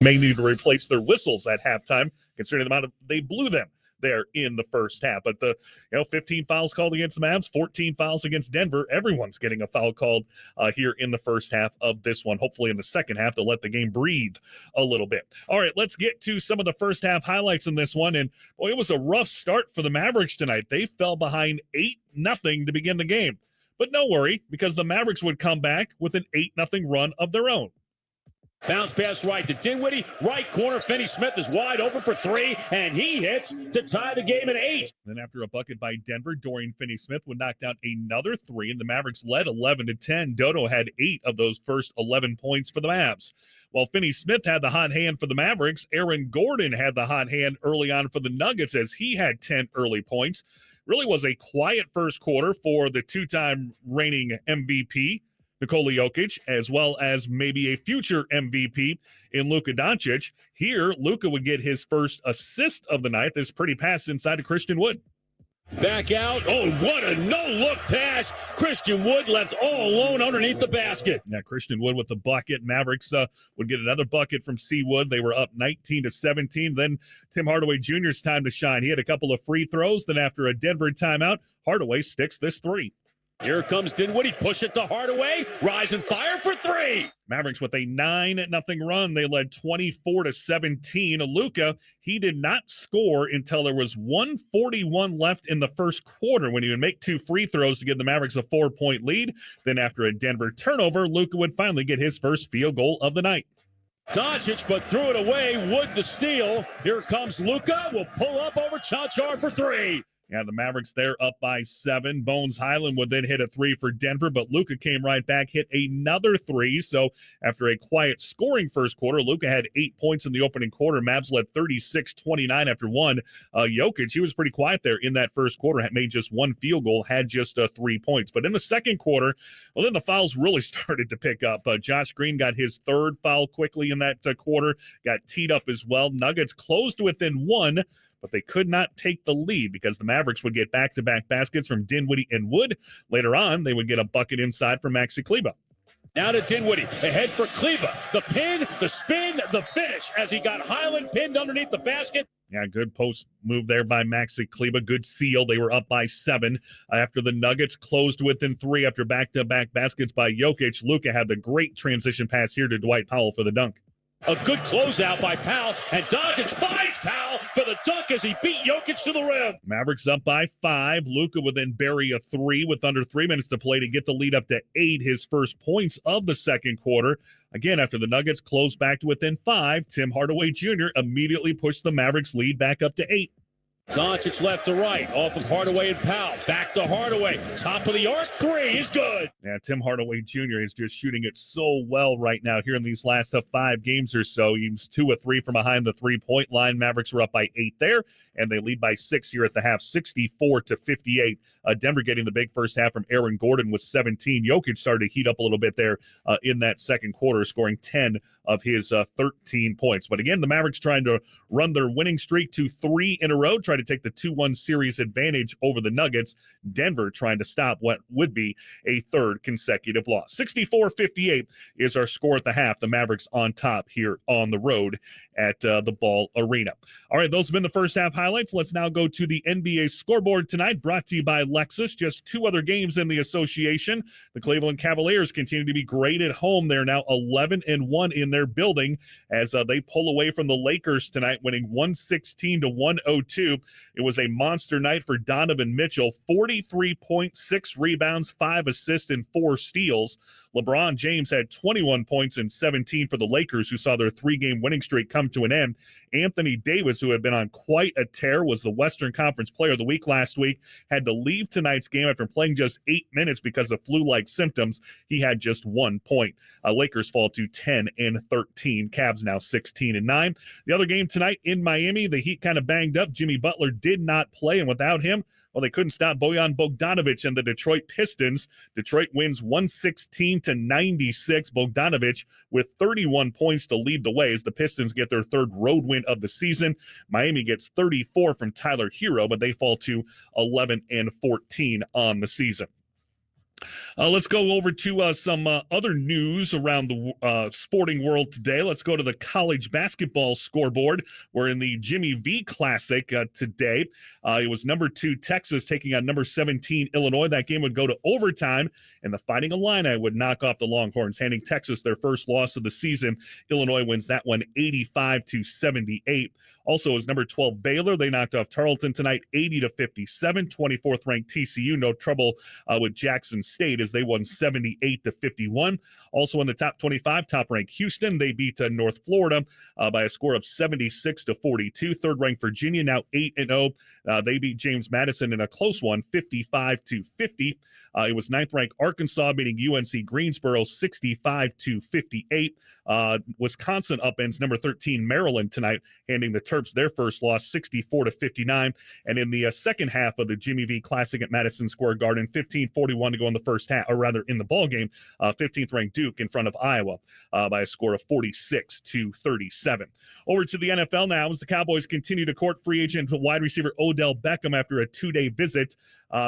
may need to replace their whistles at halftime, considering the amount of they blew them there in the first half. But 15 fouls called against the Mavs, 14 fouls against Denver. Everyone's getting a foul called here in the first half of this one. Hopefully in the second half, they'll let the game breathe a little bit. All right, let's get to some of the first half highlights in this one. And boy, it was a rough start for the Mavericks tonight. They fell behind 8-0 to begin the game. But no worry, because the Mavericks would come back with an 8-0 run of their own. Bounce pass right to Dinwiddie. Right corner, Finney-Smith is wide open for three, and he hits to tie the game at 8. Then after a bucket by Denver, Dorian Finney-Smith would knock down another three, and the Mavericks led 11-10. Dodo had 8 of those first 11 points for the Mavs. While Finney-Smith had the hot hand for the Mavericks, Aaron Gordon had the hot hand early on for the Nuggets as he had 10 early points. Really was a quiet first quarter for the two-time reigning MVP, Nikola Jokic, as well as maybe a future MVP in Luka Doncic. Here, Luka would get his first assist of the night. This pretty pass inside to Christian Wood. Back out. Oh, what a no-look pass. Christian Wood left all alone underneath the basket. Yeah, Christian Wood with the bucket. Mavericks would get another bucket from C. Wood. They were up 19-17. Then Tim Hardaway Jr.'s time to shine. He had a couple of free throws. Then after a Denver timeout, Hardaway sticks this three. Here comes Dinwiddie. Push it to Hardaway. Rise and fire for three. Mavericks with a 9-0 run. They led 24-17. Luka, he did not score until there was 1:41 left in the first quarter when he would make 2 free throws to give the Mavericks a 4-point lead. Then after a Denver turnover, Luka would finally get his first field goal of the night. Doncic, but threw it away. Wood the steal. Here comes Luka. Will pull up over Chachar for three. Yeah, the Mavericks there up by 7. Bones Highland would then hit a 3 for Denver, but Luka came right back, hit another 3. So after a quiet scoring first quarter, Luka had 8 points in the opening quarter. Mavs led 36-29 after one. Jokic, he was pretty quiet there in that first quarter, had made just 1 field goal, had just 3 points. But in the second quarter, well, then the fouls really started to pick up. Josh Green got his 3rd foul quickly in that quarter, got teed up as well. Nuggets closed within 1, but they could not take the lead because the Mavericks would get back-to-back baskets from Dinwiddie and Wood. Later on, they would get a bucket inside from Maxi Kleber. Now to Dinwiddie, ahead for Kleber. The pin, the spin, the finish as he got Highland pinned underneath the basket. Yeah, good post move there by Maxi Kleber. Good seal. They were up by 7 after the Nuggets closed within 3 after back-to-back baskets by Jokic. Luka had the great transition pass here to Dwight Powell for the dunk. A good closeout by Powell, and Doncic finds Powell for the dunk as he beat Jokic to the rim. Mavericks up by 5. Luka would then bury a 3 with under 3 minutes to play to get the lead up to 8, his first points of the second quarter. Again, after the Nuggets closed back to within 5, Tim Hardaway Jr. immediately pushed the Mavericks lead back up to 8. Doncic left to right, off of Hardaway and Powell. Back to Hardaway. Top of the arc, 3 is good. Yeah, Tim Hardaway Jr. is just shooting it so well right now here in these last 5 games or so. He's 2 of 3 from behind the 3-point line. Mavericks are up by 8 there, and they lead by 6 here at the half, 64-58. Denver getting the big first half from Aaron Gordon with 17. Jokic started to heat up a little bit there in that second quarter, scoring 10 of his 13 points. But again, the Mavericks trying to run their winning streak to 3 in a row, try to take the 2-1 series advantage over the Nuggets. Denver trying to stop what would be a 3rd consecutive loss. 64-58 is our score at the half. The Mavericks on top here on the road at the Ball Arena. All right, those have been the first half highlights. Let's now go to the NBA scoreboard tonight, brought to you by Lexus. Just 2 other games in the association. The Cleveland Cavaliers continue to be great at home. They're now 11-1 in their building as they pull away from the Lakers tonight, winning 116-102. It was a monster night for Donovan Mitchell, 43.6 rebounds, 5 assists, and 4 steals. LeBron James had 21 points and 17 for the Lakers, who saw their 3-game winning streak come to an end. Anthony Davis, who had been on quite a tear, was the Western Conference Player of the Week last week, had to leave tonight's game after playing just 8 minutes because of flu-like symptoms. He had just 1 point. Lakers fall to 10-13. Cavs now 16-9. The other game tonight in Miami, the Heat kind of banged up. Jimmy Butler did not play, and without him, well, they couldn't stop Bojan Bogdanovic and the Detroit Pistons. Detroit wins 116-96. Bogdanovic with 31 points to lead the way as the Pistons get their 3rd road win of the season. Miami gets 34 from Tyler Hero, but they fall to 11-14 on the season. Let's go over to some other news around the sporting world today. Let's go to the college basketball scoreboard. We're in the Jimmy V Classic today. It was number 2 Texas taking on number 17 Illinois. That game would go to overtime, and the Fighting Illini would knock off the Longhorns, handing Texas their first loss of the season. Illinois wins that one 85-78. Also, it was number 12 Baylor. They knocked off Tarleton tonight 80-57. 24th ranked TCU, no trouble with Jackson State as they won 78-51. Also in the top 25, top ranked Houston. They beat North Florida by a score of 76-42. Third ranked Virginia, now 8-0. They beat James Madison in a close one, 55-50. It was 9th ranked Arkansas beating UNC Greensboro 65-58. Wisconsin upends number 13 Maryland tonight, handing the Terps their first loss 64-59. And in the second half of the Jimmy V Classic at Madison Square Garden, 15-41 to go in the first half, or rather in the ball game. 15th ranked Duke in front of Iowa by a score of 46-37. Over to the NFL now as the Cowboys continue to court free agent wide receiver Odell Beckham after a 2-day visit.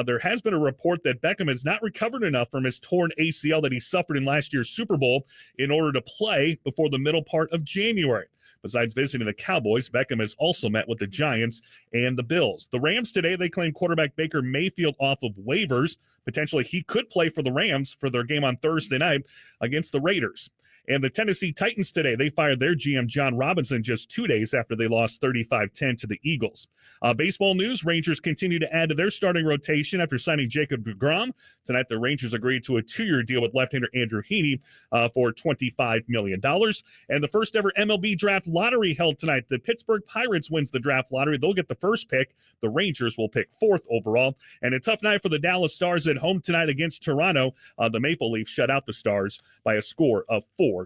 There has been a report that Beckham has not recovered enough from his torn ACL that he suffered in last year's Super Bowl in order to play before the middle part of January. Besides visiting the Cowboys, Beckham has also met with the Giants and the Bills. The Rams today, they claim quarterback Baker Mayfield off of waivers. Potentially he could play for the Rams for their game on Thursday night against the Raiders. And the Tennessee Titans today, they fired their GM John Robinson just 2 days after they lost 35-10 to the Eagles. Baseball news, Rangers continue to add to their starting rotation after signing Jacob deGrom. Tonight, the Rangers agreed to a 2-year deal with left-hander Andrew Heaney for $25 million. And the first ever MLB draft lottery held tonight. The Pittsburgh Pirates wins the draft lottery. They'll get the first pick. The Rangers will pick 4th overall. And a tough night for the Dallas Stars at home tonight against Toronto. The Maple Leafs shut out the Stars by a score of 4-0.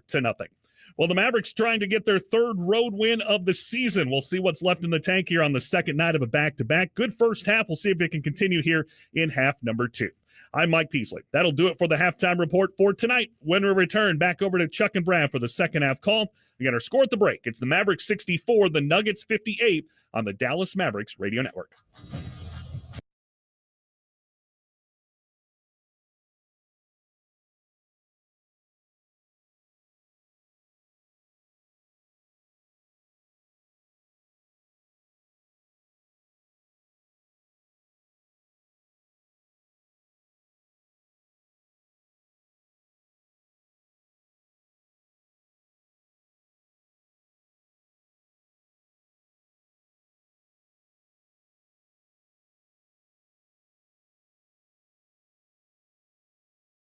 Well, the Mavericks trying to get their 3rd road win of the season. We'll see what's left in the tank here on the second night of a back-to-back. Good first half. We'll see if it can continue here in half number 2. I'm Mike Peasley. That'll do it for the halftime report for tonight. When we return, back over to Chuck and Brad for the second half call. We got our score at the break. It's the Mavericks 64, the Nuggets 58 on the Dallas Mavericks Radio Network.